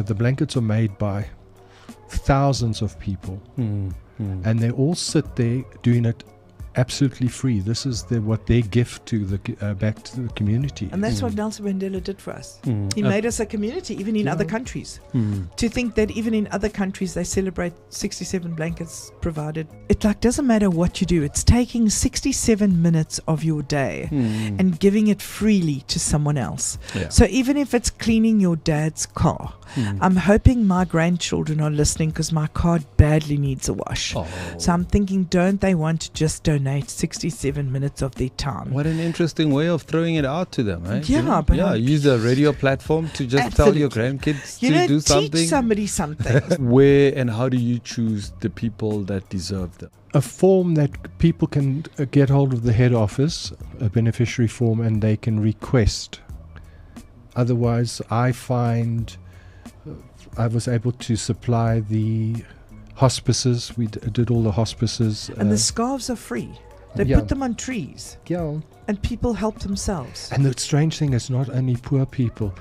the blankets are made by thousands of people, and they all sit there doing it absolutely free. This is what their gift to the back to the community. And that's what Nelson Mandela did for us. He made us a community, even in other countries. To think that even in other countries they celebrate 67 blankets provided. It doesn't matter what you do. It's taking 67 minutes of your day and giving it freely to someone else. Yeah. So even if it's cleaning your dad's car, I'm hoping my grandchildren are listening, because my car badly needs a wash. So I'm thinking, don't they want to just donate 67 minutes of their time? What an interesting way of throwing it out to them, eh? Yeah, but use a radio platform to just tell your grandkids to do something. Teach somebody something. Where and how do you choose the people that deserve them? A form that people can get hold of the head office, a beneficiary form, and they can request. Otherwise, I find I was able to supply the hospices. We did all the hospices. And the scarves are free. They put them on trees. Yeah. And people help themselves. And the strange thing is, not only poor people.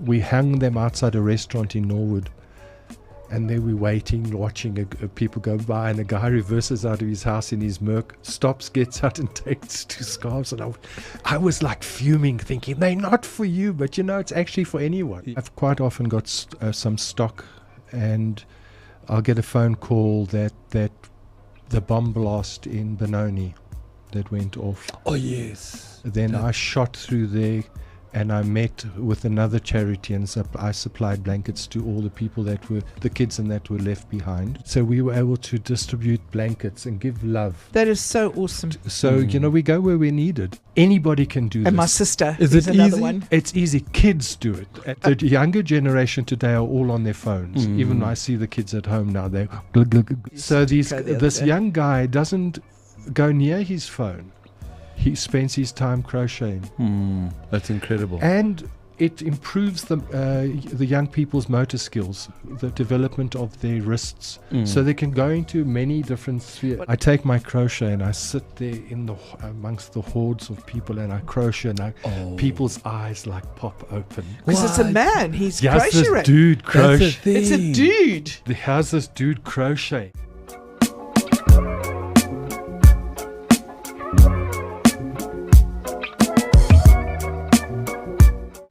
We hung them outside a restaurant in Norwood, and there we waiting, watching people go by, and a guy reverses out of his house in his Merc, stops, gets out and takes 2 scarves, and I was like fuming, thinking they're not for you, but it's actually for anyone. I've quite often got some stock, and I'll get a phone call that the bomb blast in Benoni that went off. Oh yes. Then I shot through there, and I met with another charity, and I supplied blankets to all the people the kids that were left behind. So we were able to distribute blankets and give love. That is so awesome. So, we go where we're needed. Anybody can do this. And my sister is another easy? one. It's easy. Kids do it. The younger generation today are all on their phones. Even I see the kids at home now. They so this young guy doesn't go near his phone. He spends his time crocheting. That's incredible. And it improves the young people's motor skills, the development of their wrists, so they can go into many different spheres. I take my crochet and I sit there amongst the hordes of people, and I crochet, and people's eyes pop open. Because it's a man. He's crocheting. This dude crochet. It's a dude. How's this dude crochet?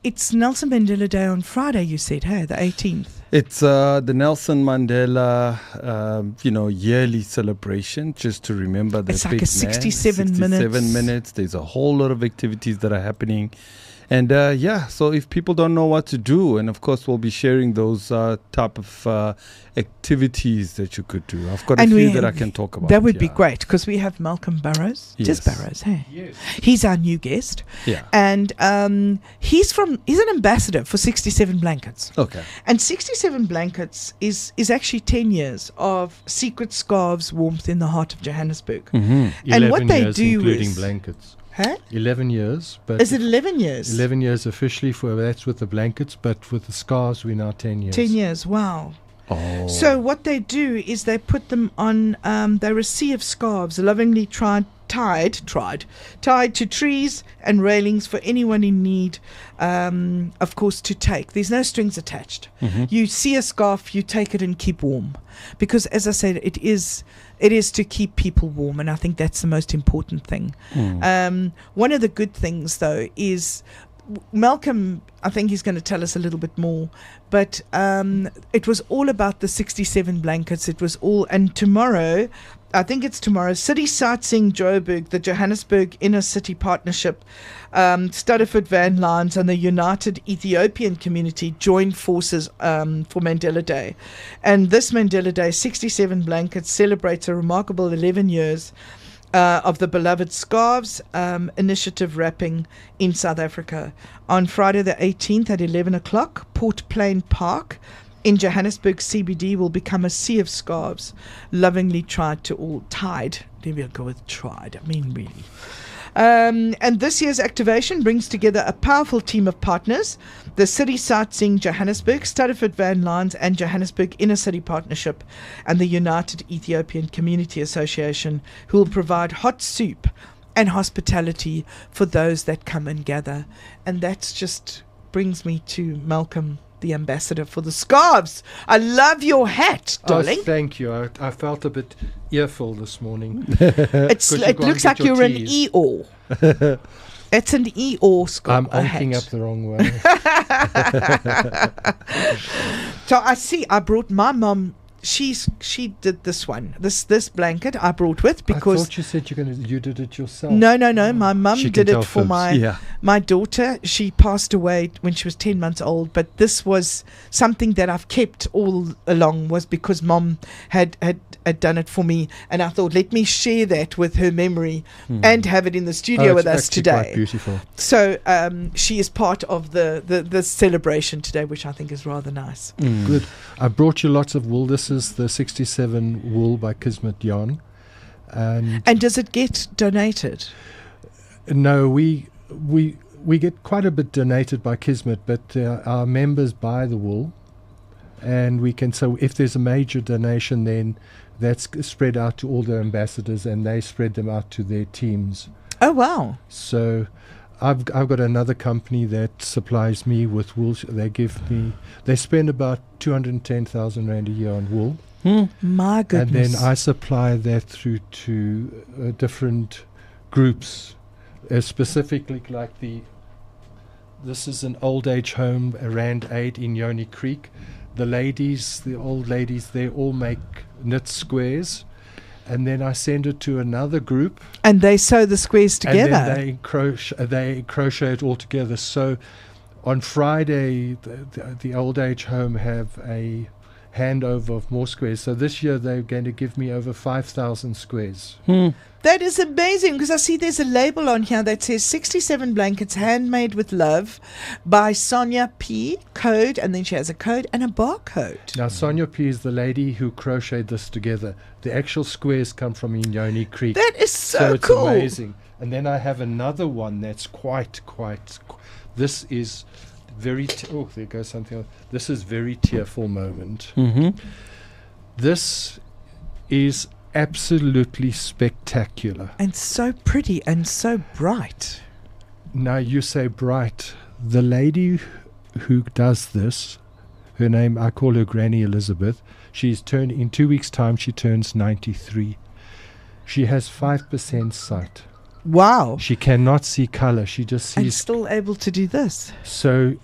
It's Nelson Mandela Day on Friday, you said, hey, the 18th. It's the Nelson Mandela, yearly celebration, just to remember that it's like big a 67 minutes. 67 minutes. There's a whole lot of activities that are happening. And so if people don't know what to do, and of course we'll be sharing those type of activities that you could do. I've got a few that I can talk about. That would be great, because we have Malcolm Burrows. Yes. Just Burrows, hey? Yes. He's our new guest. Yeah. And he's an ambassador for 67 Blankets. Okay. And 67 Blankets is actually 10 years of secret scarves, warmth in the heart of Johannesburg. And what they do including is blankets. Huh? 11 years. But is it 11 years? 11 years officially, that's with the blankets, but with the scarves we're now 10 years. 10 years, wow. Oh. So what they do is they put them on, they're a sea of scarves, lovingly tied to trees and railings for anyone in need, of course, to take. There's no strings attached. You see a scarf, you take it and keep warm. Because, as I said, it is to keep people warm, and I think that's the most important thing. One of the good things, though, is Malcolm, I think he's going to tell us a little bit more, but it was all about the 67 blankets. It was all, and tomorrow, City Sightseeing Joburg, the Johannesburg Inner City Partnership, Studderford Van Lines, and the United Ethiopian Community join forces for Mandela Day. And this Mandela Day, 67 Blankets, celebrates a remarkable 11 years of the beloved Scarves initiative wrapping in South Africa. On Friday the 18th at 11 o'clock, Port Plain Park in Johannesburg CBD will become a sea of scarves, lovingly tied. Maybe I'll go with tried. I mean, really. And this year's activation brings together a powerful team of partners: the City Sightseeing Johannesburg, Studderford Van Lines and Johannesburg Inner City Partnership, and the United Ethiopian Community Association, who will provide hot soup and hospitality for those that come and gather. And that's just brings me to Malcolm the ambassador for the scarves. I love your hat, darling. Oh, thank you. I felt a bit earful this morning. It looks like you're an Eeyore. It's an Eeyore scarf. I'm honking up the wrong way. So I see. I brought my mom. She did this one. This blanket I brought with because I thought you said you did it yourself. No. My mum She did can it tell for fibs. my daughter. She passed away when she was 10 months old, but this was something that I've kept all along, was because mom had done it for me, and I thought, let me share that with her memory and have it in the studio with us today. Quite beautiful. So she is part of the celebration today, which I think is rather nice. Good. I brought you lots of wool. This is the 67 wool by Kismet Yarn. And does it get donated? No, we get quite a bit donated by Kismet, but our members buy the wool, and we can. So if there's a major donation, then that's spread out to all the ambassadors, and they spread them out to their teams. Oh wow! So I've got another company that supplies me with wool. They spend about 210,000 rand a year on wool. My goodness! And then I supply that through to different groups, specifically like this is an old age home, a Rand 8 in Yoni Creek. The old ladies, they all make knit squares. And then I send it to another group. And they sew the squares together. And then they crochet it all together. So on Friday, the old age home have a handover of more squares. So this year they're going to give me over 5,000 squares. That is amazing, because I see there's a label on here that says 67 blankets handmade with love by Sonia P. Code, and then she has a code and a barcode. Now, Sonia P. is the lady who crocheted this together. The actual squares come from Inyoni Creek. That is so it's cool. Amazing. And then I have another one that's this is very, there goes something else. This is very tearful moment. This is absolutely spectacular. And so pretty and so bright. Now you say bright. The lady who does this, her name, I call her Granny Elizabeth. In 2 weeks' time, she turns 93. She has 5% sight. Wow. She cannot see color. She just sees. And still able to do this. So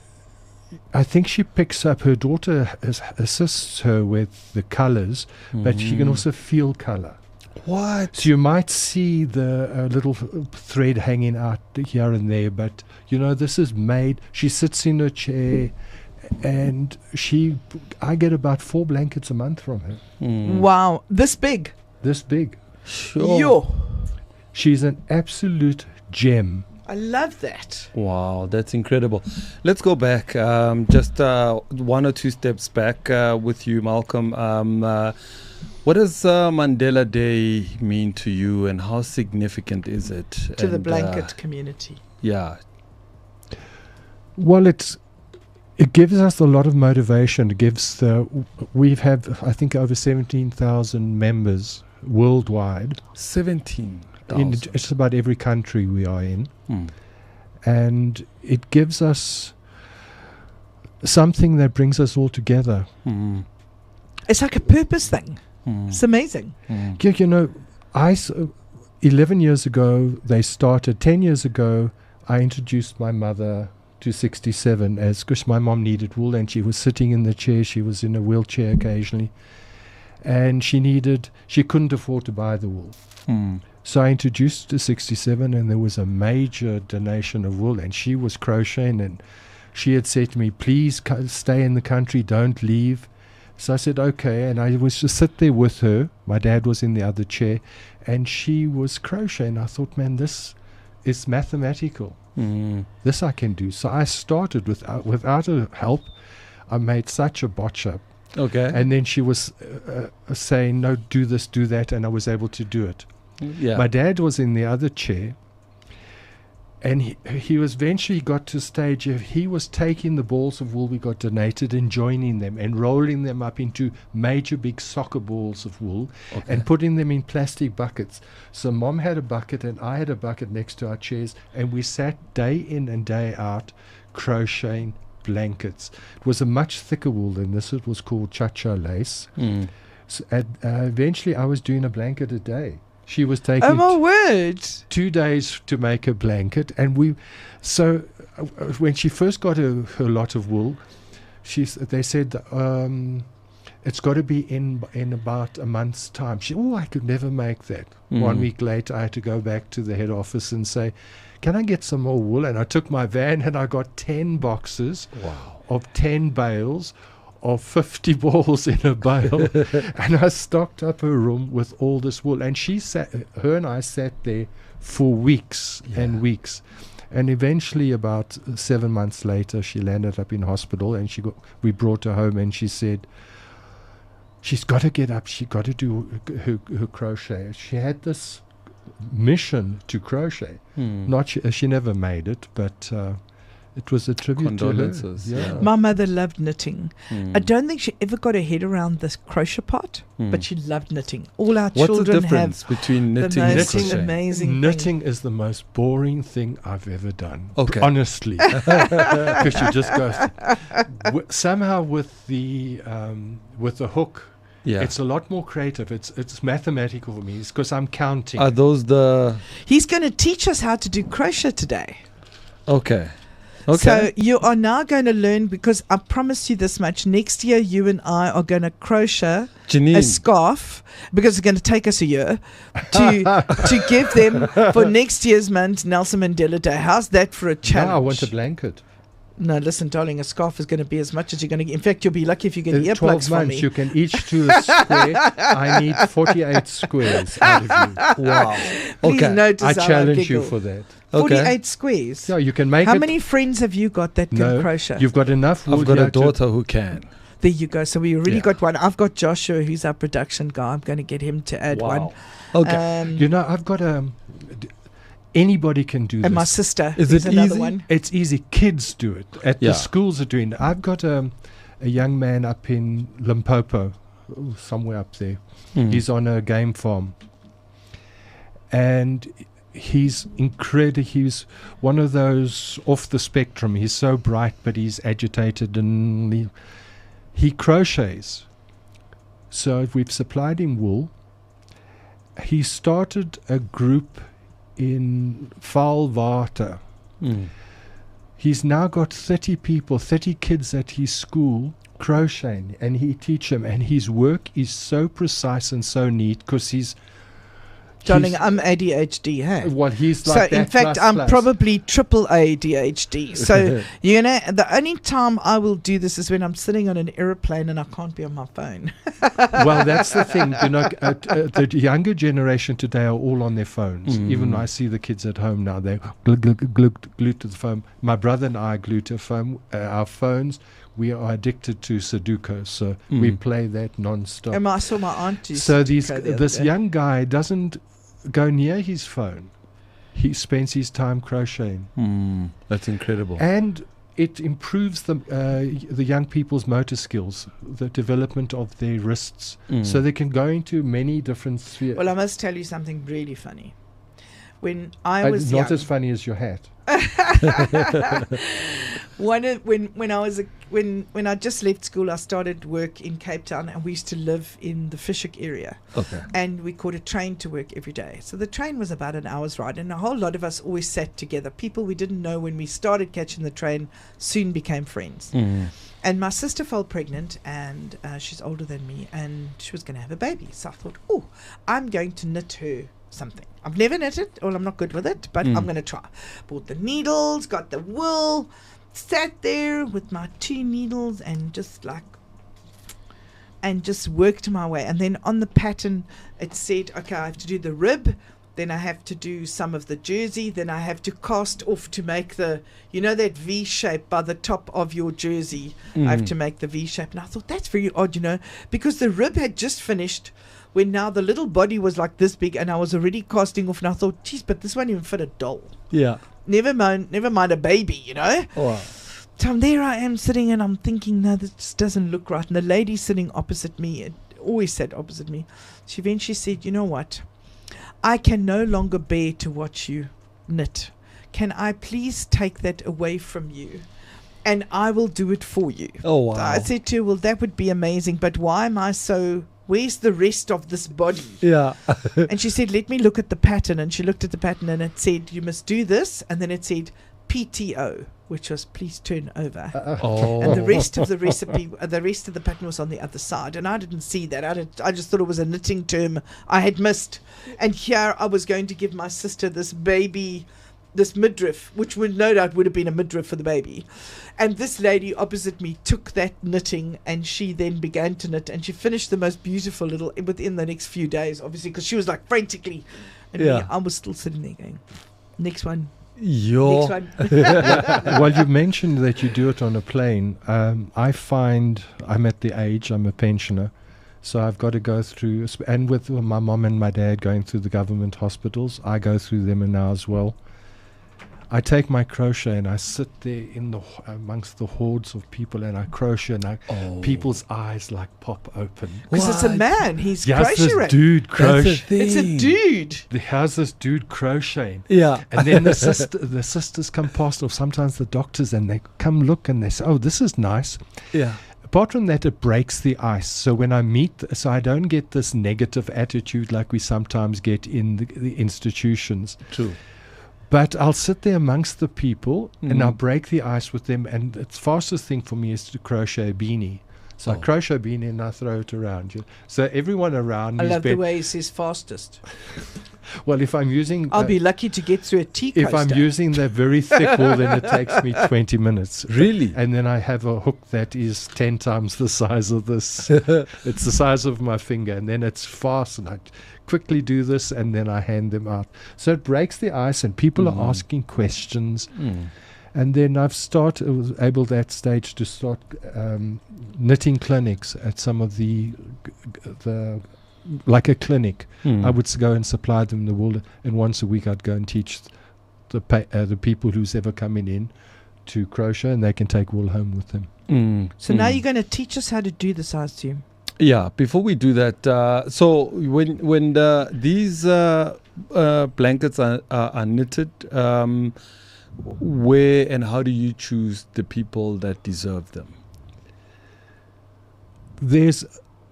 I think she picks up, her daughter assists her with the colors, but she can also feel color. What? So you might see the little thread hanging out here and there, but this is made. She sits in her chair, and I get about 4 blankets a month from her. Wow. This big? This big. Sure. Yo. She's an absolute gem. I love that. Wow, that's incredible. Let's go back, just 1 or 2 steps back with you, Malcolm. What does Mandela Day mean to you, and how significant is it? To the blanket community. Yeah. Well, it gives us a lot of motivation. We have, I think, over 17,000 members worldwide. 17,000. In just about every country we are in. And it gives us something that brings us all together. It's like a purpose thing. It's amazing. 11 years ago they started. 10 years ago I introduced my mother to 67 because my mom needed wool, and she was sitting in the chair. She was in a wheelchair occasionally, and she couldn't afford to buy the wool. So I introduced her to 67, and there was a major donation of wool, and she was crocheting, and she had said to me, please stay in the country, don't leave. So I said, okay, and I was just sit there with her. My dad was in the other chair, and she was crocheting. I thought, man, this is mathematical. This I can do. So I started without her help. I made such a botch up. Okay. And then she was saying, no, do this, do that, and I was able to do it. Yeah. My dad was in the other chair, and he was eventually got to a stage of he was taking the balls of wool we got donated and joining them and rolling them up into major big soccer balls of wool and putting them in plastic buckets. So Mom had a bucket and I had a bucket next to our chairs, and we sat day in and day out crocheting blankets. It was a much thicker wool than this. It was called cha-cha lace. So eventually I was doing a blanket a day. She was taking Oh my word! 2 days to make a blanket, and when she first got her lot of wool, they said it's got to be in about a month's time. I could never make that. 1 week later, I had to go back to the head office and say, can I get some more wool? And I took my van and I got 10 boxes of 10 bales of 50 balls in a bale, and I stocked up her room with all this wool. And her and I sat there for weeks and weeks. And eventually, about 7 months later, she landed up in hospital, and we brought her home, and she said, she's got to get up, she's got to do her crochet. She had this mission to crochet. She never made it, but it was a tribute to her. Condolences. Yeah. My mother loved knitting. I don't think she ever got her head around the crochet part, but she loved knitting. All our What's children the difference between have knitting the and most crochet? amazing Knitting is the most boring thing I've ever done. Okay. Honestly. Because you just go somehow with the hook. Yeah. It's a lot more creative. It's mathematical for me. It's because I'm counting. Are those the... He's going to teach us how to do crochet today. Okay. So you are now going to learn, because I promise you this much. Next year, you and I are going to crochet Janine. a scarf, because it's going to take us a year to give them for next year's Nelson Mandela Day. How's that for a challenge? No, I want a blanket. No, listen, darling, a scarf is going to be as much as you're going to get. In fact, you'll be lucky if you get earplugs 12 from months, me. you can each do a square. I need 48 squares out of you. Wow. Please Okay. notice I how challenge you giggle. for that. 48 squares. Yeah, you can make How it. many friends have you got that can crochet? You've got enough wool I've got here a daughter who can. There you go. So we already Yeah. got one. I've got Joshua, who's our production guy. I'm going to get him to add one. Okay. I've got anybody can do this. And my sister Is is it another easy? one. It's easy. Kids do it. The schools are doing it. I've got a young man up in Limpopo, somewhere up there. He's on a game farm. And he's incredible. He's one of those off the spectrum. He's so bright, but he's agitated, and he crochets. So we've supplied him wool. He started a group in Valwater. He's now got 30 people, 30 kids at his school crocheting, and he teaches them, and his work is so precise and so neat, because he's Darling, I'm ADHD, hey? Well, he's like So, that in fact, plus, I'm plus. probably triple ADHD. So, the only time I will do this is when I'm sitting on an aeroplane and I can't be on my phone. Well, that's the thing. The younger generation today are all on their phones. Even I see the kids at home now. They're glued to the phone. My brother and I are glued to our phones. We are addicted to Sudoku, so we play that non-stop. And I saw my auntie. So this young guy doesn't go near his phone. He spends his time crocheting. That's incredible. And it improves the young people's motor skills, the development of their wrists, so they can go into many different spheres. Well, I must tell you something really funny. When I was not young, as funny as your hat. when I just left school, I started work in Cape Town, and we used to live in the Fishhook area. Okay. And we caught a train to work every day. So the train was about an hour's ride, and a whole lot of us always sat together. People we didn't know when we started catching the train soon became friends. And my sister fell pregnant, and she's older than me, and she was going to have a baby. So I thought, I'm going to knit her something. I've never knitted, or I'm not good with it, but I'm going to try. Bought the needles, got the wool, sat there with my 2 needles and just worked my way. And then on the pattern, it said, okay, I have to do the rib, then I have to do some of the jersey, then I have to cast off to make that V shape by the top of your jersey. I have to make the V shape. And I thought, that's very odd, because the rib had just finished, when now the little body was like this big, and I was already casting off, and I thought, geez, but this won't even fit a doll. Yeah. Never mind a baby, Wow. So there I am sitting, and I'm thinking, no, this just doesn't look right. And the lady sitting opposite me, it always sat opposite me, she eventually said, you know what? I can no longer bear to watch you knit. Can I please take that away from you and I will do it for you. Oh, wow. I said to her, well, that would be amazing, but why am I so... Where's the rest of this body? Yeah. And she said, let me look at the pattern. And she looked at the pattern and it said, you must do this. And then it said PTO, which was please turn over. Oh. And the rest of the recipe, the rest of the pattern was on the other side. And I didn't see that. I just thought it was a knitting term I had missed. And here I was going to give my sister this baby, this midriff, which would no doubt would have been a midriff for the baby. And this lady opposite me took that knitting and she then began to knit, and she finished the most beautiful little within the next few days, obviously, because she was like frantically. And me, I was still sitting there going, next one. Next one. Well, you mentioned that you do it on a plane. I find I'm at the age, I'm a pensioner, so I've got to go through, and with my mom and my dad going through the government hospitals, I go through them now as well. I take my crochet and I sit there in the amongst the hordes of people and I crochet, and people's eyes like pop open. Because it's a man. He's yes, crocheting. this dude crocheting. It's a dude. How's this dude crocheting? Yeah. And then the sisters come past, or sometimes the doctors, and they come look and they say, oh, this is nice. Yeah. Apart from that, it breaks the ice. So when I meet, so I don't get this negative attitude like we sometimes get in the institutions. True. But I'll sit there amongst the people and I'll break the ice with them. And the fastest thing for me is to crochet a beanie. So I crochet a beanie and I throw it around you. So everyone around me. I love the way he says fastest. Well, if I'm using... I'll be lucky to get through a tea coaster. If I'm using the very thick wool, then it takes me 20 minutes. Really? And then I have a hook that is 10 times the size of this. It's the size of my finger. And then it's fast and I quickly do this and then I hand them out. So it breaks the ice and people are asking questions. And then I was able at that stage to start knitting clinics at some of the like a clinic. I would go and supply them the wool, and once a week I'd go and teach the people who's ever coming in to crochet, and they can take wool home with them. So now you're going to teach us how to do this, I assume. Yeah. Before we do that, so when these blankets are knitted, where and how do you choose the people that deserve them? There's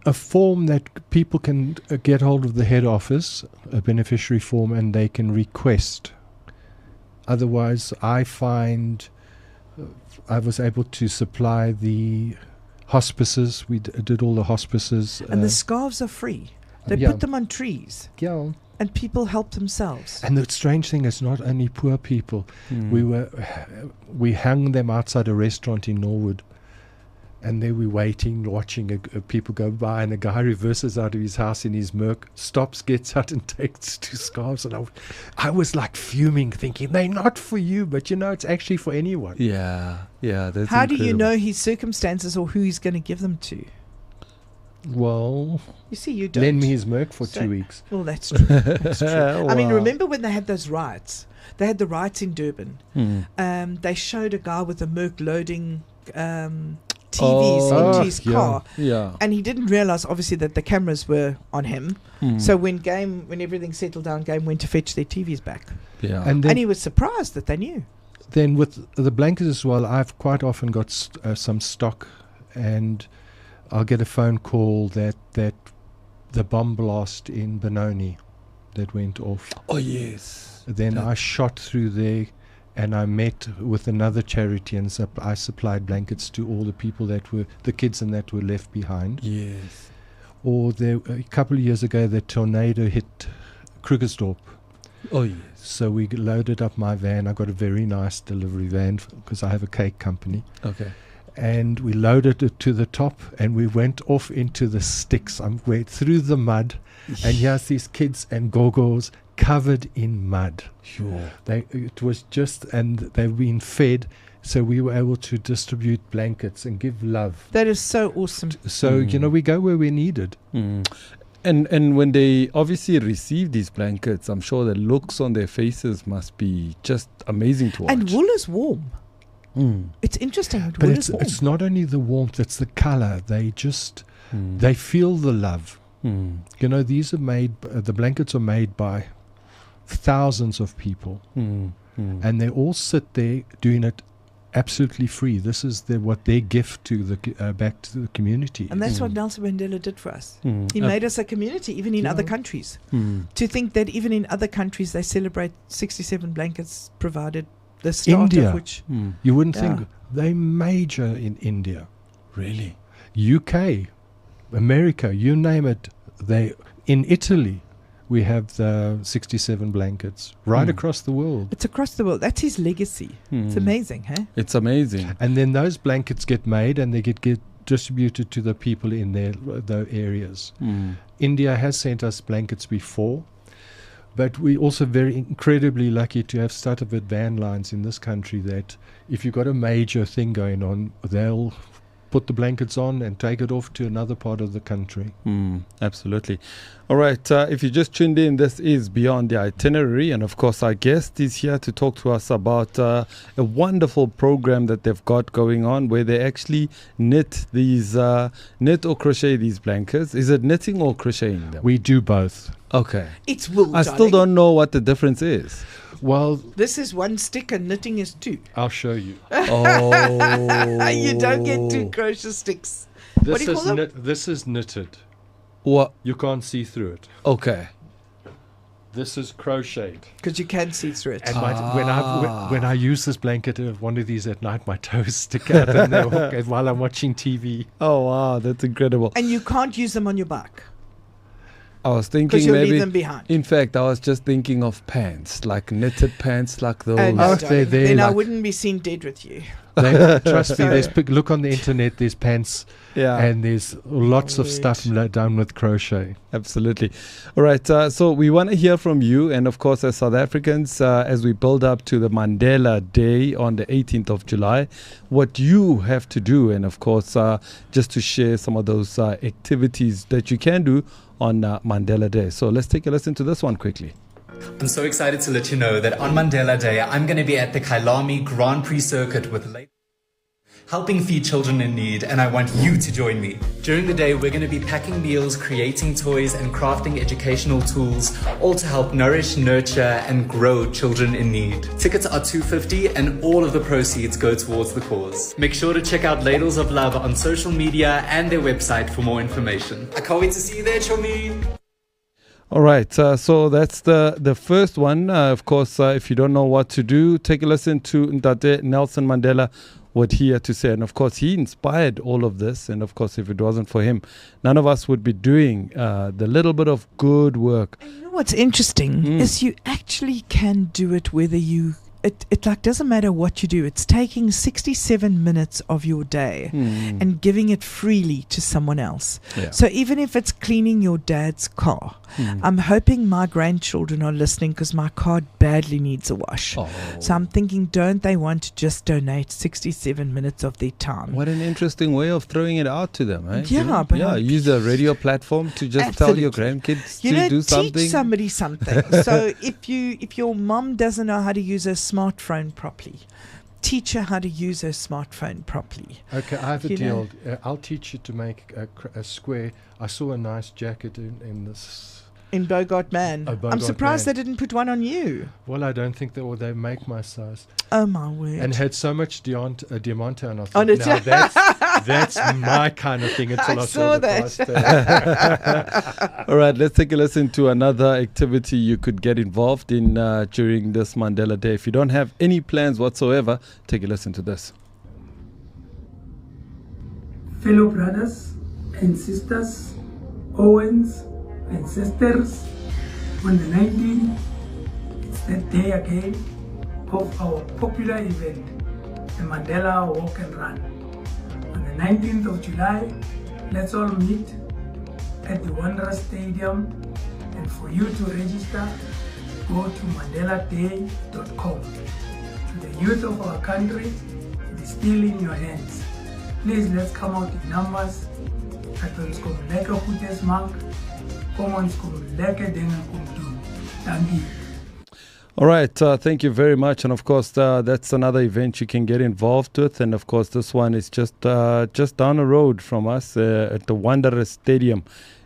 a form that people can get hold of the head office, a beneficiary form, and they can request. Otherwise, I find I was able to supply the hospices. We did all the hospices. And the scarves are free. They put them on trees. Yeah. And people help themselves. And the strange thing is, not only poor people. We hung them outside a restaurant in Norwood. And there we're waiting, watching people go by, and a guy reverses out of his house in his Merc, stops, gets out and takes 2 scarves. And I was like fuming, thinking, they're not for you, but it's actually for anyone. Yeah, that's How incredible. do you know his circumstances or who he's going to give them to? Well, you see, you don't. Lend me his Merc for 2 weeks. Well, that's true. That's true. I mean, Wow. remember when they had those riots? They had the riots in Durban. They showed a guy with a Merc loading TVs into his car. Yeah. And he didn't realize, obviously, that the cameras were on him. So when everything settled down, Game went to fetch their TVs back. Yeah. And And he was surprised that they knew. then with the blankets as well, I've quite often got some stock, and I'll get a phone call that the bomb blast in Benoni that went off. Oh, yes. Then I shot through there, and I met with another charity, and I supplied blankets to all the people the kids and that were left behind. Yes. Or a couple of years ago, the tornado hit Krugersdorp. Oh, yes. So we loaded up my van. I got a very nice delivery van because I have a cake company. Okay. And we loaded it to the top, and we went off into the sticks. I went through the mud, and here's these kids and gogos covered in mud. Sure. It was just, and they've been fed, so we were able to distribute blankets and give love. That is so awesome. So we go where we're needed. And when they obviously receive these blankets, I'm sure the looks on their faces must be just amazing to watch. And wool is warm. It's interesting. But Wool is warm. it's not only the warmth, it's the color. They just they feel the love. These are made. The blankets are made by thousands of people, and they all sit there doing it absolutely free. This is what their gift to the back to the community. And that's is. what Nelson Mandela did for us. Mm. He made us a community, even in Yeah. other countries. Mm. To think that even in other countries they celebrate 67 blankets provided, the start India. of which. Mm. You wouldn't Yeah. think they major in India, Really? UK, America, you name it. They in Italy, we have the 67 blankets right Mm. across the world. It's across the world. That's his legacy. It's Mm. amazing, huh? It's amazing. And then those blankets get made and they get distributed to the people in their areas. Mm. India has sent us blankets before, but we're also very incredibly lucky to have started with van lines in this country that if you've got a major thing going on, they'll put the blankets on and take it off to another part of the country. Absolutely. All right. If you just tuned in, this is Beyond the Itinerary. And of course, our guest is here to talk to us about a wonderful program that they've got going on where they actually knit or crochet these blankets. Is it knitting or crocheting them? We do both. Okay. It's wool, I still darling. don't know what the difference is. Well, This is one stick and knitting is two. I'll show you. Oh. You don't get two crochet sticks. What do you call them? This is knitted. What? You can't see through it. Okay. This is crocheted. Because you can see through it. And when I use this blanket, one of these at night, my toes stick out and they walk while I'm watching TV. Oh, wow. That's incredible. And you can't use them on your back I was because thinking you'll maybe. leave them behind. In fact, I was just thinking of pants, like knitted pants, like those. No, Oh, darling. they're Then I like- wouldn't be seen dead with you. Trust me, look on the internet, there's pants Yeah. and there's lots of Wait. stuff done with crochet. Absolutely. All right. So we want to hear from you. And of course, as South Africans, as we build up to the Mandela Day on the 18th of July, what you have to do. And of course, just to share some of those activities that you can do on Mandela Day. So let's take a listen to this one quickly. I'm so excited to let you know that on Mandela Day, I'm going to be at the Kailami Grand Prix circuit with helping feed children in need, and I want you to join me. During the day, we're going to be packing meals, creating toys, and crafting educational tools, all to help nourish, nurture, and grow children in need. Tickets are $250, and all of the proceeds go towards the cause. Make sure to check out Ladles of Love on social media and their website for more information. I can't wait to see you there, Chomi! All right, so that's the first one. Of course, if you don't know what to do, take a listen to Ndate Nelson Mandela, what he had to say. And of course, he inspired all of this. And of course, if it wasn't for him, none of us would be doing the little bit of good work. And you know what's interesting is you actually can do it whether you. It like doesn't matter what you do. It's taking 67 minutes of your day and giving it freely to someone else. Yeah. So even if it's cleaning your dad's car, I'm hoping my grandchildren are listening because my car badly needs a wash. Oh. So I'm thinking, don't they want to just donate 67 minutes of their time? What an interesting way of throwing it out to them, eh? Yeah, but yeah, use a radio platform to just tell your Absolutely. grandkids You to know, do teach something. somebody something. So if your mom doesn't know how to use a smartphone properly, teach her how to use her smartphone properly. Okay, I have a You deal. I'll teach you to make a square. I saw a nice jacket in this. In Bogart Man. Oh, I'm Bogart surprised Man. they didn't put one on you. Well, I don't think they make my size. Oh my word. And had so much diamante on. I thought, On it. now that's my kind of thing until I I saw the that. price tag. All right, let's take a listen to another activity you could get involved in during this Mandela Day. If you don't have any plans whatsoever, take a listen to this. Fellow brothers and sisters, Owens and sisters, on the 19th, it's that day again of our popular event, the Mandela Walk and Run. On the 19th of July, let's all meet at the Wanderers Stadium, and for you to register, go to mandeladay.com. To the youth of our country, it is still in your hands. Please, let's come out in numbers. Thank you. All right, thank you very much. And of course, that's another event you can get involved with. And of course, this one is just down the road from us at the Wanderers Stadium.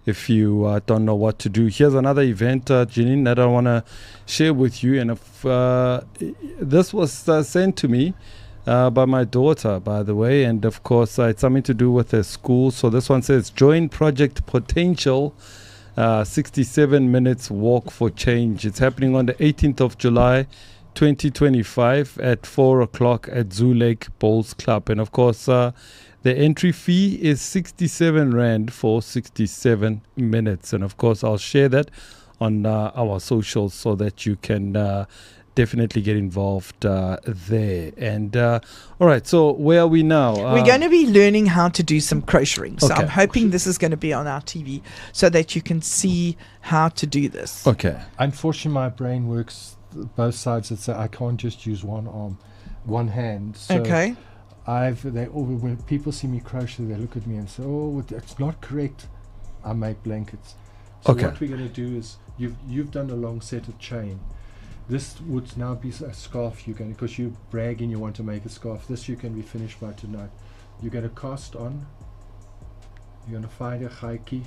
If you don't know what to do, here's another event, Janine, that I want to share with you. And if this was sent to me by my daughter, by the way. And of course, it's something to do with her school. So this one says, join Project Potential, 67 minutes walk for change. It's happening on the 18th of July, 2025 at 4 o'clock at Zoo Lake Bowls Club. And of course, the entry fee is 67 Rand for 67 minutes. And of course, I'll share that on our socials so that you can definitely get involved there. And all right, so where are we now? We're going to be learning how to do some crocheting. So Okay. I'm hoping this is going to be on our TV so that you can see how to do this. Okay. Unfortunately, my brain works both sides. I can't just use one arm, one hand. So Okay. when people see me crochet, they look at me and say, "Oh, it's not correct." I make blankets. So Okay. what we're going to do is you've done a long set of chain. This would now be a scarf. You're going because you're bragging you want to make a scarf. This you can be finished by tonight. You're going to cast on. You're going to find a haiki,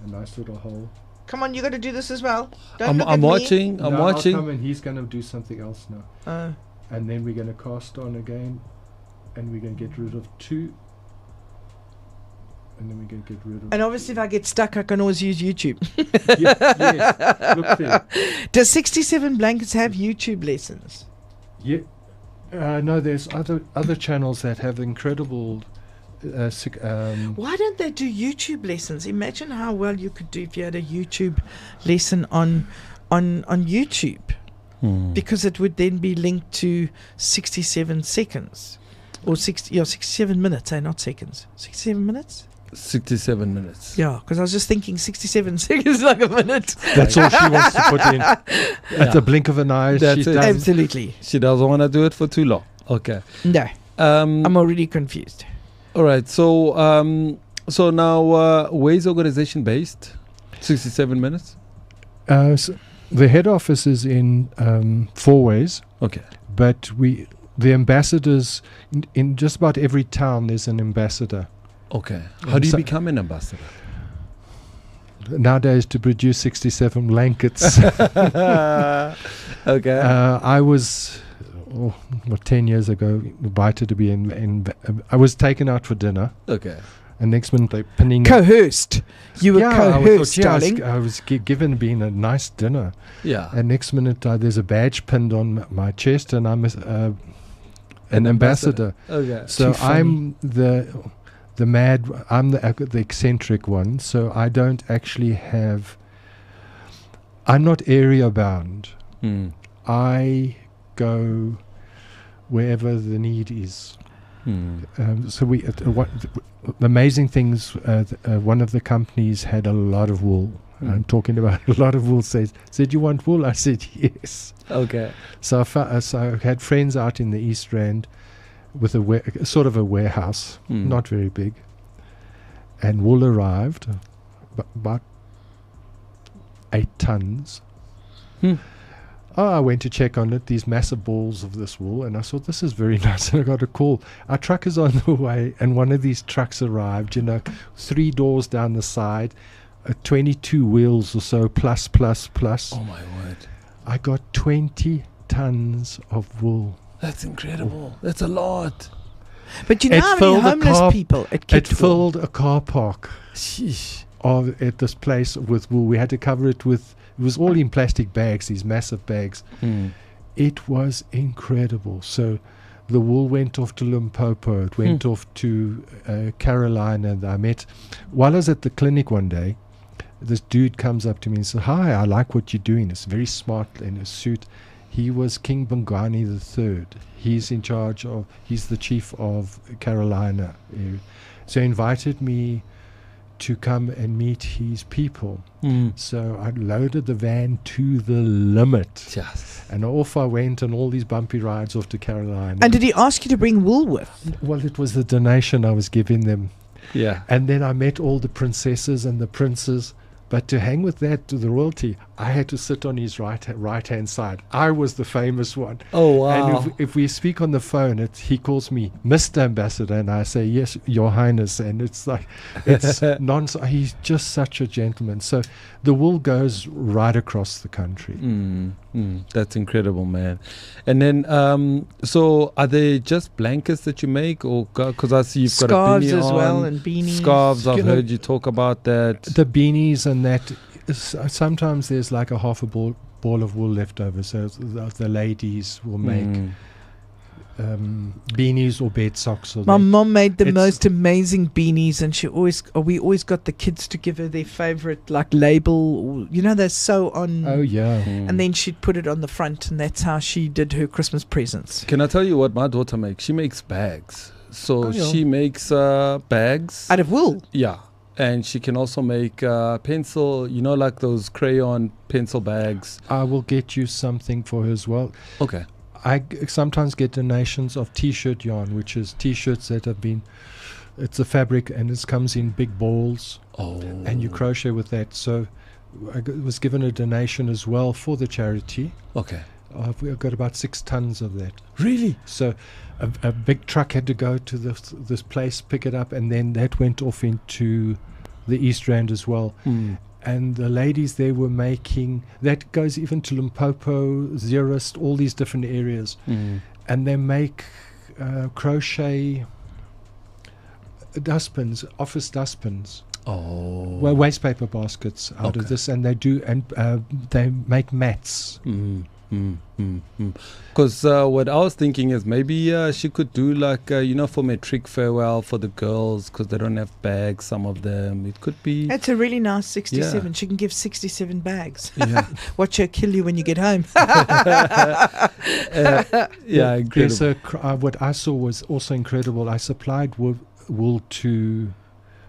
a nice little hole. Come on, you got to do this as well. Don't look I'm at me. watching. I'm Now I'll watching. come and he's going to do something else now. And then we're going to cast on again, and we're going to get rid of 2. And then we're going to get rid of. And obviously, if I get stuck, I can always use YouTube. Yes, look there. Does 67 Blankets have YouTube lessons? Yeah. No, there's other channels that have incredible. Why don't they do YouTube lessons? Imagine how well you could do if you had a YouTube lesson on YouTube, because it would then be linked to 67 seconds or 67 minutes. Not seconds. 67 minutes. 67 minutes. Yeah, because I was just thinking 67 seconds is like a minute. That's all she wants to put in. At the blink of an eye, That's she it. does. Absolutely. She doesn't want to do it for too long. Okay. No, I'm already confused. All right. So so now where's the organization based? 67 minutes. So the head office is in Fourways, Okay. but the ambassadors in just about every town. There's an ambassador. Okay. How do you So- become an ambassador? Nowadays, to produce 67 blankets. Okay. I was 10 years ago invited to be I was taken out for dinner, Okay. and next minute they pinning. Coerced. You were coerced, darling. I was given being a nice dinner, Yeah. and next minute there's a badge pinned on my chest, and I'm an ambassador. Okay. So Too funny. I'm I'm the eccentric one. So I don't actually have. I'm not area bound. I go wherever the need is. So the amazing things. One of the companies had a lot of wool. I'm talking about a lot of wool. Said you want wool? I said yes. Okay. So I had friends out in the East Rand with a sort of a warehouse, not very big, and wool arrived, about 8 tons. I went to check on it, these massive balls of this wool, and I thought, this is very nice. And I got a call. Our truck is on the way, and one of these trucks arrived, 3 doors down the side, 22 wheels or so, plus. Oh my word. I got 20 tons of wool. That's incredible. That's a lot. But you know It how many filled a homeless car- people it It kept full? filled a car park Sheesh. at this place with wool. We had to cover it with, it was all in plastic bags, these massive bags. It was incredible. So the wool went off to Limpopo. It went off to Carolina. I met, while I was at the clinic one day, this dude comes up to me and says, "Hi, I like what you're doing." It's very smart in a suit. He was King Bongani III. He's in charge of, he's the chief of Carolina area. So he invited me to come and meet his people. So I loaded the van to the limit. Yes. And off I went on all these bumpy rides off to Carolina. And did he ask you to bring wool with? Well, it was the donation I was giving them. Yeah. And then I met all the princesses and the princes. But to hang with that, to the royalty, I had to sit on his right hand side. I was the famous one. Oh, wow. And if we speak on the phone, he calls me Mr. Ambassador, and I say, yes, Your Highness. And it's like, it's nonsense. He's just such a gentleman. So the wool goes right across the country. That's incredible, man. And then, so are they just blankets that you make, or because I see you've got a Scarves beanie as on, well, and beanies. Scarves, I've You know, heard you talk about that. The beanies and that, sometimes there's like a half a ball of wool left over. So the ladies will make beanies or bed socks. Or My mom made the it's- most amazing beanies, and we always got the kids to give her their favorite like label, or, you know, they sew on. Oh, yeah. And then she'd put it on the front, and that's how she did her Christmas presents. Can I tell you what my daughter makes? She makes bags. So Oh, yeah. she makes bags. Out of wool. Yeah. And she can also make pencil, you know, like those crayon pencil bags. I will get you something for her as well. Okay. I sometimes get donations of t-shirt yarn, which is t-shirts that have been, it's a fabric and it comes in big balls. Oh. And you crochet with that. So I was given a donation as well for the charity. Okay. We've got about 6 tons of that. Really? So a big truck had to go to this place, pick it up, and then that went off into the East Rand as well. And the ladies there were making, that goes even to Limpopo, Zeerust, all these different areas. And they make crochet dustbins, office dustbins. Oh. Well, waste paper baskets out of this, and they make mats. Because what I was thinking is maybe she could do like, you know, for matric farewell for the girls, because they don't have bags, some of them. It could be. That's a really nice 67. Yeah. She can give 67 bags. Yeah. Watch her kill you when you get home. Yeah, incredible. There's what I saw was also incredible. I supplied wool to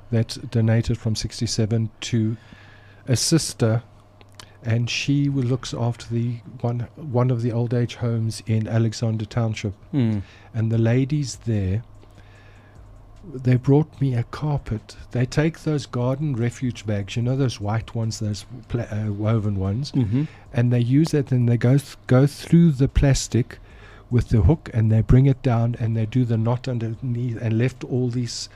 that donated from 67 to a sister, and she looks after the one of the old age homes in Alexander Township. And the ladies there, they brought me a carpet. They take those garden refuge bags, you know, those white ones, those woven ones, and they use it, and they go through the plastic with the hook, and they bring it down, and they do the knot underneath, and left all these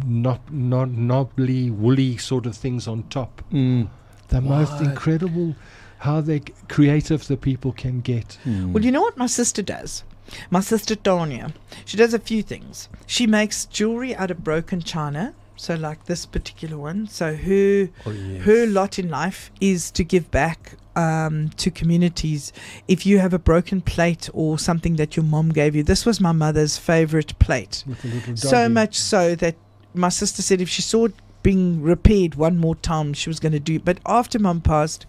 knobbly, woolly sort of things on top. The most incredible, how creative the people can get. Well, you know what my sister does? My sister Tanya, she does a few things. She makes jewelry out of broken china. So like this particular one. So her lot in life is to give back to communities. If you have a broken plate or something that your mom gave you, this was my mother's favorite plate. With a little So doggy. much so that my sister said if she saw it being repaired one more time, she was going to do it. But after Mum passed,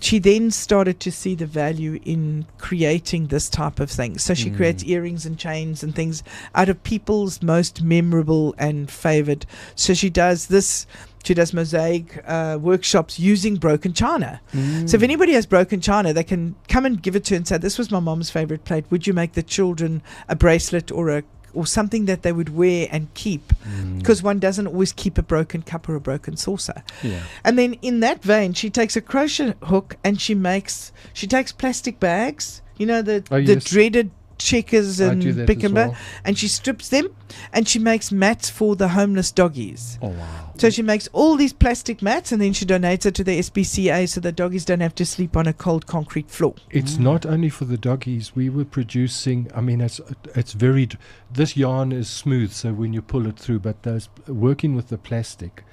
she then started to see the value in creating this type of thing. So she creates earrings and chains and things out of people's most memorable and favored. So she does this. She does mosaic workshops using broken china. So if anybody has broken china, they can come and give it to her and say, this was my mom's favorite plate. Would you make the children a bracelet or something that they would wear and keep? Because one doesn't always keep a broken cup or a broken saucer. Yeah. And then in that vein, she takes a crochet hook and she takes plastic bags, you know, the yes. dreaded checkers I and do that pick as and well. and she strips them and she makes mats for the homeless doggies. Oh, wow. So she makes all these plastic mats and then she donates it to the SPCA so the doggies don't have to sleep on a cold concrete floor. It's not only for the doggies. We were producing, I mean, it's very, this yarn is smooth, so when you pull it through, but those working with the plastic,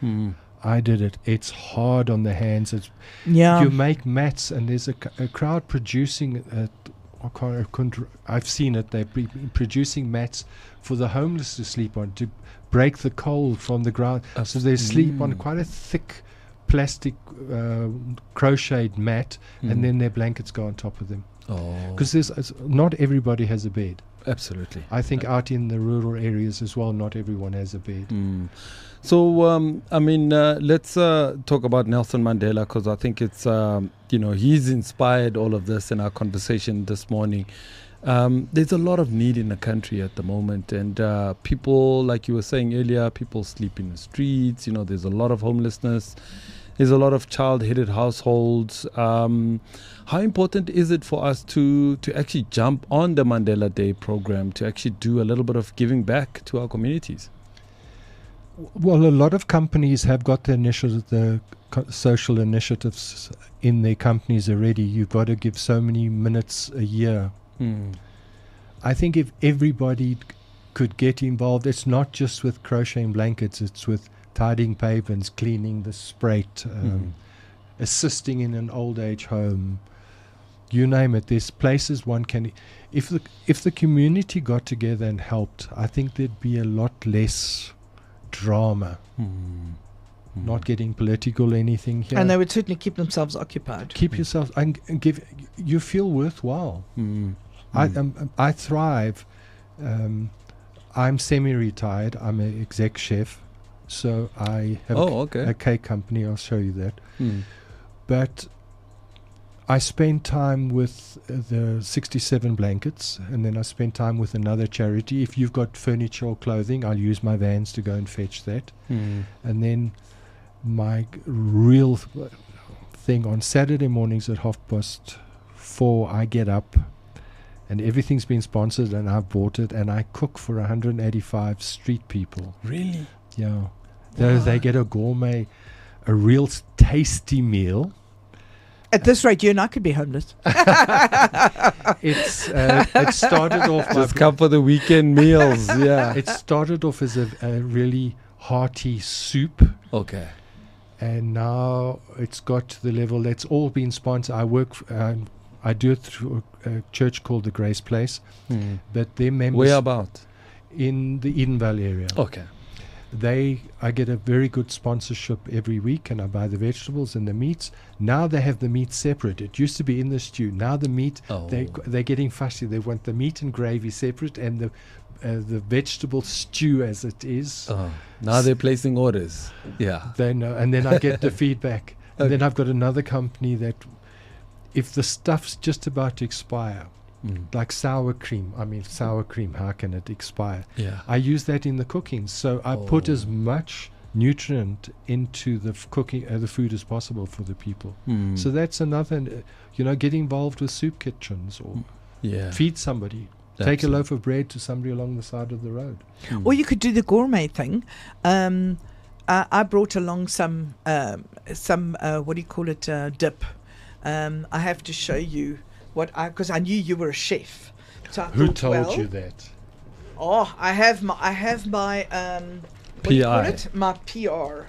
I did it. It's hard on the hands. Yeah. You make mats, and there's a crowd producing I've seen it. They're producing mats for the homeless to sleep on, to break the cold from the ground. So they sleep on quite a thick plastic crocheted mat, and then their blankets go on top of them. Because not everybody has a bed. Absolutely. I think out in the rural areas as well, not everyone has a bed. So, I mean, let's talk about Nelson Mandela, because I think it's, he's inspired all of this in our conversation this morning. There's a lot of need in the country at the moment, and people, like you were saying earlier, people sleep in the streets. You know, there's a lot of homelessness. There's a lot of child-headed households. How important is it for us to actually jump on the Mandela Day program, to actually do a little bit of giving back to our communities? Well, a lot of companies have got the social initiatives in their companies already. You've got to give so many minutes a year. I think if everybody could get involved, it's not just with crocheting blankets, it's with tidying pavements, cleaning the sprate, assisting in an old age home, you name it. There's places one can. If the community got together and helped, I think there'd be a lot less drama. Not getting political or anything here. And they would certainly keep themselves occupied. Keep yourself and give. You feel worthwhile. I thrive. I'm semi-retired. I'm an exec chef, so I have a cake company. I'll show you that. But I spend time with the 67 blankets, and then I spend time with another charity. If you've got furniture or clothing, I'll use my vans to go and fetch that. And then my real thing on Saturday mornings at 4:30, I get up, and everything's been sponsored, and I've bought it, and I cook for 185 street people. Really? Yeah. They get a gourmet, a real tasty meal. At this rate, you and I could be homeless. It started off just come for the weekend meals. Yeah. It started off as a really hearty soup. Okay. And now it's got to the level that's all been sponsored. I do it through a church called the Grace Place, but their members. Where about? In the Eden Valley area. Okay. I get a very good sponsorship every week, and I buy the vegetables and the meats. Now they have the meat separate. It used to be in the stew. Now the meat, they're getting fussy. They want the meat and gravy separate, and the vegetable stew as it is. Now they're placing orders. Yeah. They know, and then I get the feedback. And then I've got another company that, if the stuff's just about to expire, like sour cream, how can it expire? Yeah. I use that in the cooking, so I put as much nutrient into the cooking, the food as possible for the people. So that's another, get involved with soup kitchens or feed somebody. Take a loaf of bread to somebody along the side of the road. Or you could do the gourmet thing. I brought along some what do you call it, dip. I have to show you because I knew you were a chef. So I Who thought, told you that? Oh, I have my what do you call it? My PR.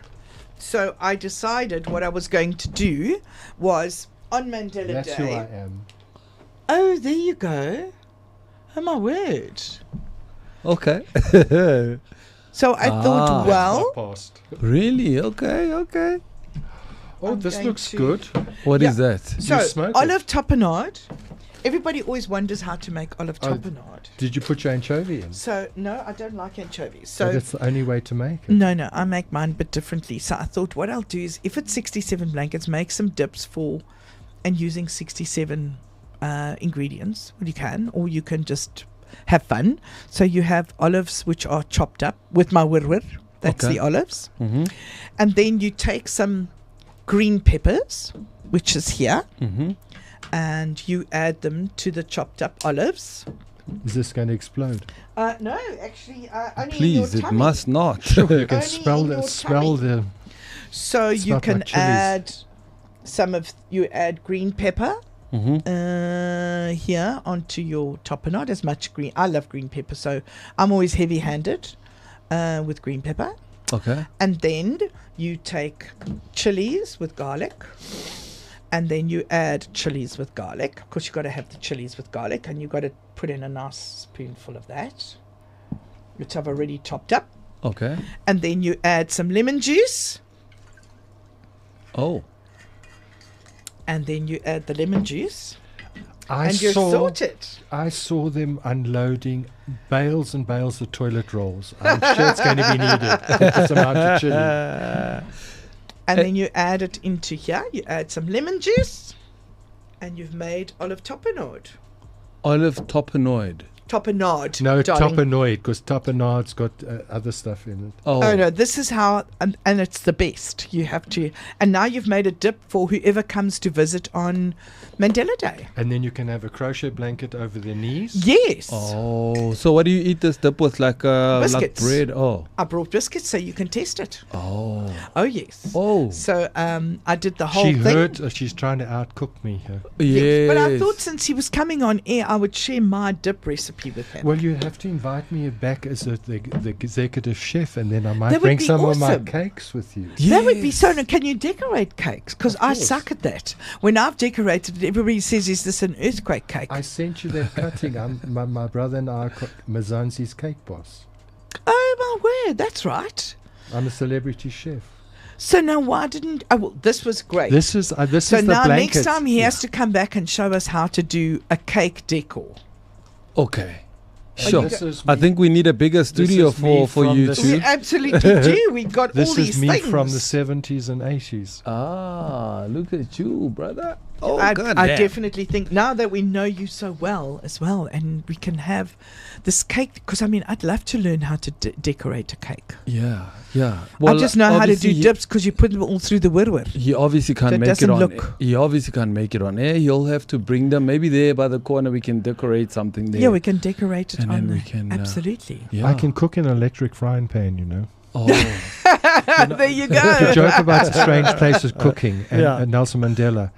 So I decided what I was going to do was on Mandela Day. That's who I am. Oh, there you go. Oh my word. Okay. So I thought, well, really? Okay. Oh, this looks good. What is that? So olive tapenade. Everybody always wonders how to make olive tapenade. Did you put your anchovy in? So no, I don't like anchovies. So that's the only way to make it. No, I make mine a bit differently. So I thought what I'll do is, if it's 67 blankets, make some dips and using 67 ingredients. Well, you can, or you can just have fun. So you have olives which are chopped up with my wirwir. That's the olives. And then you take some green peppers, which is here, and you add them to the chopped up olives. Is this going to explode? No, actually, only Please, in your it tummy. must not. You can smell the. So you can add you add green pepper here onto your tapenade, as much green. I love green pepper, so I'm always heavy-handed with green pepper. Okay. And then you take chilies with garlic, and then you add chilies with garlic. Of course, you've got to have the chilies with garlic, and you've got to put in a nice spoonful of that, which I've already topped up. Okay. And then you add some lemon juice. Oh. And then you add the lemon juice. And you're sorted. I saw them unloading bales and bales of toilet rolls. I'm sure it's going to be needed with this amount of chili. And then you add it into here. You add some lemon juice, and you've made olive tapenade. Olive tapenade. Topinard. No, darling. Topinoid, because Topinard's got other stuff in it. Oh no, this is how, and it's the best. You have to, and now you've made a dip for whoever comes to visit on Mandela Day. And then you can have a crochet blanket over their knees. Yes. Oh, so what do you eat this dip with? Like Biscuits. bread? Oh. I brought biscuits so you can test it. Oh. Oh yes. Oh. So I did the whole She thing. heard she's trying to outcook me here. Yes. But I thought since he was coming on air, I would share my dip recipe with him. Well, you have to invite me back as the executive chef, and then I might That would bring be some of my awesome. cakes with you. That would be so. Can you decorate cakes? Because Of I course. suck at that. When I've decorated it, everybody says, "Is this an earthquake cake?" I sent you that cutting. My brother and I are Mazanzi's cake boss. Oh my word, that's right. I'm a celebrity chef. So now why didn't? Oh, well, this was great. This is so the now blanket. next time he has to come back and show us how to do a cake decor. Okay. And Sure. this is I me- think we need a bigger studio is me for from you the two. We absolutely do. We got This all is these me things from the 70s and 80s. Ah, look at you, brother. Oh, I God I damn. definitely think now that we know you so well as well, and we can have this cake. Because I mean, I'd love to learn how to decorate a cake. Yeah, yeah. I just know how to do obviously dips because you put them all through the wirwir. He obviously can't So it make it doesn't on. look- He obviously can't make it on air. He'll have to bring them. Maybe there by the corner we can decorate something there. Yeah, we can decorate it And on then we the, can, absolutely. Yeah. I can cook in an electric frying pan, you know. Oh, There you The go. joke about the strange places cooking and, Yeah. and Nelson Mandela.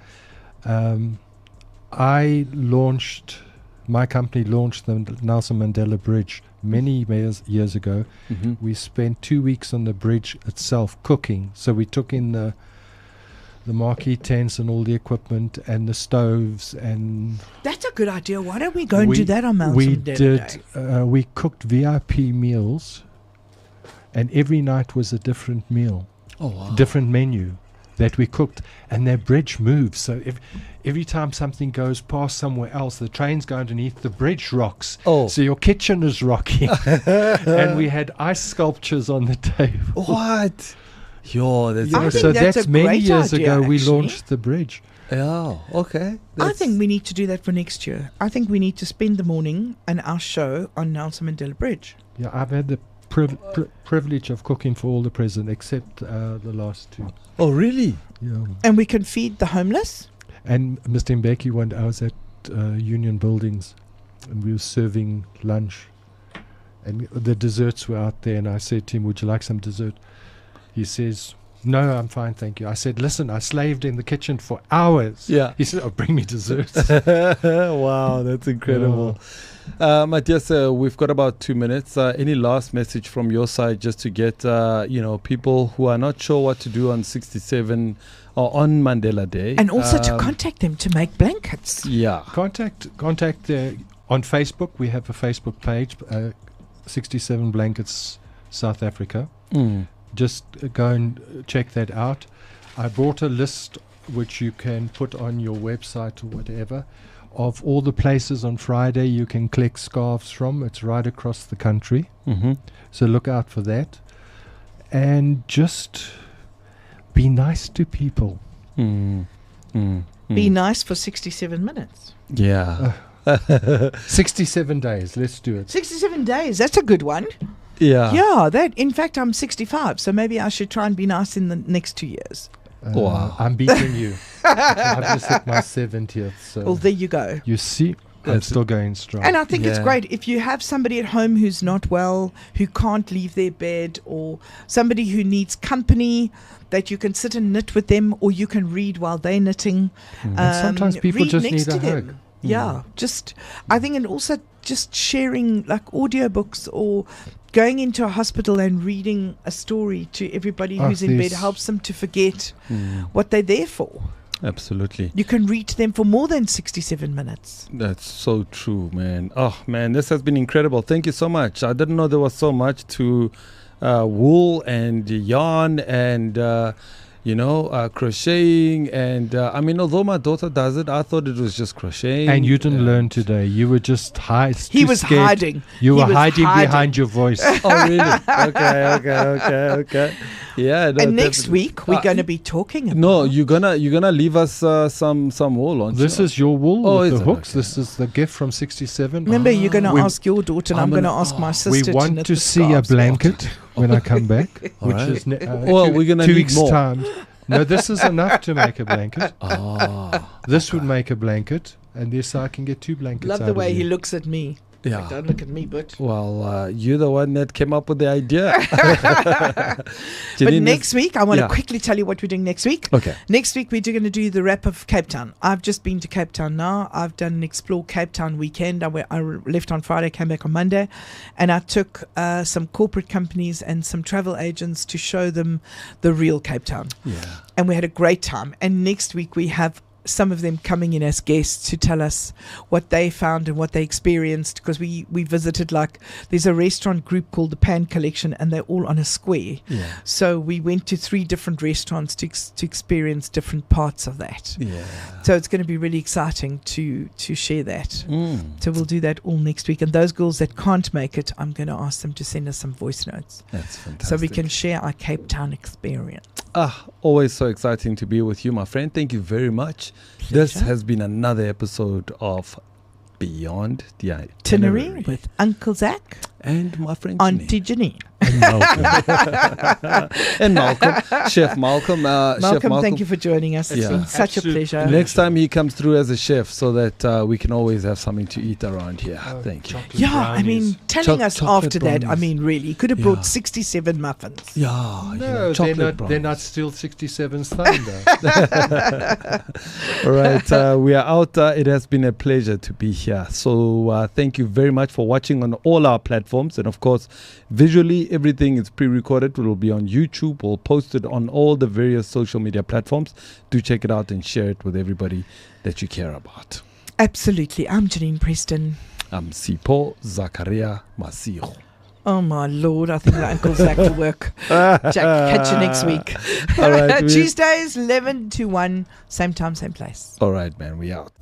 My company launched the Nelson Mandela Bridge many years ago. mhm. We spent 2 weeks on the bridge itself cooking. So we took in the marquee tents and all the equipment and the stoves, and That's a good idea. Why don't we go and do that on Mountain we Day? we cooked VIP meals, and every night was a different meal, Oh wow. different menu that we cooked, and their bridge moves. So if every time something goes past somewhere else, the trains go underneath, the bridge rocks. Oh. So your kitchen is rocking. And we had ice sculptures on the table. What? Yo, that's I Yeah, think so that's that's a many great years idea, ago we actually. launched the bridge. Yeah. Okay. I That's- think we need to do that for next year. I think we need to spend the morning and our show on Nelson Mandela Bridge. Yeah, I've had the privilege of cooking for all the presidents except the last two. Oh really? Yeah. And we can feed the homeless. And Mr. Mbeki, I was at Union Buildings, and we were serving lunch, and the desserts were out there, and I said to him, "Would you like some dessert?" He says, "No, I'm fine, thank you." I said, "Listen, I slaved in the kitchen for hours." Yeah. He said, "Oh, bring me desserts." Wow, that's incredible. Matthias, we've got about 2 minutes. Any last message from your side, just to get people who are not sure what to do on 67 or on Mandela Day, And also to contact them to make blankets. Yeah. Contact on Facebook. We have a Facebook page, 67 Blankets South Africa. Mm. Just go and check that out. I brought a list which you can put on your website or whatever of all the places on Friday you can collect scarves from. It's right across the country. Mm-hmm. So look out for that. And just be nice to people. Mm. Mm. Be Mm. nice for 67 minutes. Yeah. 67 days. Let's do it. 67 days. That's a good one. Yeah. Yeah, that. In fact, I'm 65, so maybe I should try and be nice in the next 2 years. Wow. I'm beating you. I've just hit my 70th. So Well, there you go. you see, I'm That's still going strong. And I think it's Yeah. great if you have somebody at home who's not well, who can't leave their bed, or somebody who needs company, that you can sit and knit with them, or you can read while they're knitting. And sometimes people read just next need a to them. hug. Yeah, just I think, and also just sharing like audiobooks or going into a hospital and reading a story to everybody Oh, who's in bed these- helps them to forget Mm. what they're there for. Absolutely. You can read to them for more than 67 minutes. That's so true, man. Oh, man, this has been incredible. Thank you so much. I didn't know there was so much to wool and yarn and, crocheting. And I mean, although my daughter does it, I thought it was just crocheting. And you didn't learn today. You were just He was hiding. You He were was hiding hiding. behind your voice. Oh, really? Okay. Yeah. No, And next definitely. week we're going to be talking about. No, you're gonna leave us some wool on. This is your wool Oh, with is the it? hooks. Okay. This is the gift from 67. Remember, you're going to We- ask your daughter, and I'm going to ask my sister. We want knit to the see a scarves. blanket when I come back, All which right. is Well, we're gonna 2 need weeks' more. time. No, this is enough to make a blanket. This would make a blanket, and this I can get 2 blankets. Love out the of way he you. looks at me. Yeah. Like, don't look at me, but. Well, you're the one that came up with the idea. But Janine is- next week, I want to Yeah. quickly tell you what we're doing next week. Okay. Next week, we're going to do the wrap of Cape Town. I've just been to Cape Town now. I've done an Explore Cape Town weekend. I left on Friday, came back on Monday, and I took some corporate companies and some travel agents to show them the real Cape Town. Yeah. And we had a great time. And next week, we have some of them coming in as guests to tell us what they found and what they experienced, because we visited, like, there's a restaurant group called the Pan Collection, and they're all on a square. Yeah. So we went to 3 different restaurants to experience different parts of that. Yeah. So it's going to be really exciting to share that. Mm. So we'll do that all next week. And those girls that can't make it, I'm going to ask them to send us some voice notes That's fantastic. so we can share our Cape Town experience. Always so exciting to be with you, my friend. Thank you very much. This Pleasure. has been another episode of Beyond the Itinerary with Uncle Zach, and my friend Auntie Janine. and Malcolm, Chef Malcolm. Chef Malcolm, thank you for joining us. It's Yeah. been such a Absolute pleasure. Next time he comes through as a chef, so that we can always have something to eat around here. Thank you. Chocolate Yeah, I mean, brownies. telling us chocolate after that, I brownies. mean, really, he could have Yeah. brought 67 muffins. Yeah, No, chocolate they're not brownies. still 67's thunder. All right, we are out. It has been a pleasure to be here. So thank you very much for watching on all our platforms. And of course, visually, everything is pre-recorded. It will be on YouTube. We'll post it on all the various social media platforms. Do check it out and share it with everybody that you care about. Absolutely. I'm Janine Preston. I'm Sipho Zakaria Masiho. Oh, my Lord. I think the Uncle Zach to work. Jack, catch you next week. All right, Tuesdays, 11 to 1. Same time, same place. All right, man. We out.